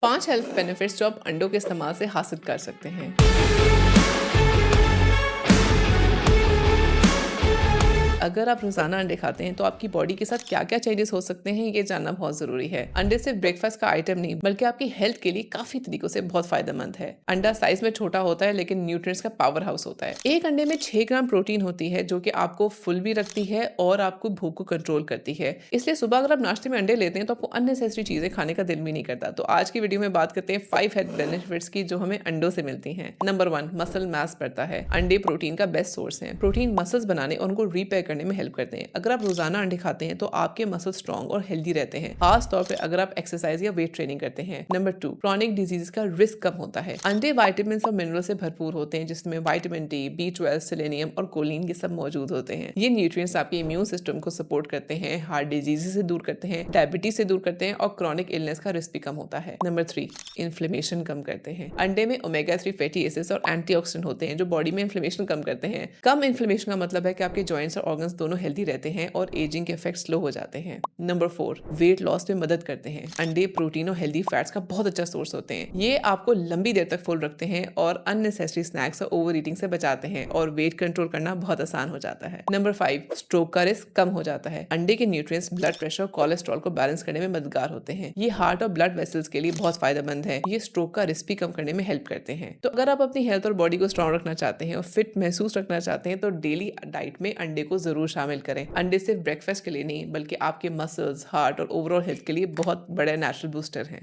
5 health benefits जो आप अंडों के इस्तेमाल से हासिल कर सकते हैं। अगर आप रोजाना अंडे खाते हैं तो आपकी बॉडी के साथ क्या क्या चेंजेस हो सकते हैं ये जानना बहुत जरूरी है। अंडे सिर्फ ब्रेकफास्ट का आइटम नहीं बल्कि आपकी हेल्थ के लिए काफी तरीकों से बहुत फायदेमंद है। अंडा साइज में छोटा होता है लेकिन न्यूट्रिएंट्स का पावर हाउस होता है। एक अंडे में 6 ग्राम प्रोटीन होती है जो कि आपको फुल भी रखती है और आपको भूख को कंट्रोल करती है। इसलिए सुबह अगर आप नाश्ते में अंडे लेते हैं तो आपको अननेसेसरी चीजें खाने का दिल भी नहीं करता। तो आज की वीडियो में बात करते हैं 5 हेल्थ बेनिफिट्स की जो हमें अंडों से मिलती हैं। नंबर 1, मसल मास बढ़ता है। अंडे प्रोटीन का बेस्ट सोर्स है। प्रोटीन मसल्स बनाने और उनको रिपेयर करने में हेल्प करते हैं। अगर आप रोजाना अंडे खाते हैं तो आपके मसल स्ट्रॉन्ग और हेल्दी रहते हैं, खास तौर पे अगर आप एक्सरसाइज या वेट ट्रेनिंग करते हैं। नंबर 2, क्रॉनिक डिजीज का रिस्क कम होता है। अंडे विटामिन और मिनरल से भरपूर होते हैं जिसमें विटामिन डी, B12, सेलेनियम और कोलिन ये सब मौजूद होते हैं। ये न्यूट्रिएंट्स आपके इम्यून सिस्टम को सपोर्ट करते हैं, हार्ट डिजीज से दूर करते हैं, डायबिटीज से दूर करते हैं और क्रॉनिक इलनेस का रिस्क भी कम होता है। नंबर 3, इन्फ्लेमेशन कम करते हैं। अंडे में ओमेगा 3 फैटी एसिड्स और एंटीऑक्सीडेंट होते हैं जो बॉडी में इन्फ्लेमेशन कम करते हैं। कम इन्फ्लेमेशन का मतलब है कि आपके जॉइंट्स और ऑर्गन्स दोनों हेल्दी रहते हैं और एजिंग के इफेक्ट स्लो हो जाते हैं। नंबर 4, वेट लॉस में मदद करते हैं। अंडे प्रोटीन और हेल्दी फैट्स का बहुत अच्छा सोर्स होते हैं। ये आपको लंबी देर तक फुल रखते हैं और अननेसेसरी स्नैक्स और ओवर ईटिंग से बचाते हैं और वेट कंट्रोल करना बहुत आसान हो जाता है। नंबर 5, स्ट्रोक का रिस्क कम हो जाता है। अंडे के न्यूट्रिएंट्स ब्लड प्रेशर और कोलेस्ट्रॉल को बैलेंस करने में मददगार होते हैं। ये हार्ट और ब्लड वेसल्स के लिए बहुत फायदेमंद है। ये स्ट्रोक का रिस्क भी कम करने में हेल्प करते हैं। तो अगर आप अपनी हेल्थ और बॉडी को स्ट्रॉन्ग रखना चाहते हैं और फिट महसूस रखना चाहते हैं तो डेली डाइट में अंडे को जरूर शामिल करें। अंडे सिर्फ ब्रेकफास्ट के लिए नहीं बल्कि आपके मसल्स, हार्ट और ओवरऑल हेल्थ के लिए बहुत बड़े नेचुरल बूस्टर हैं।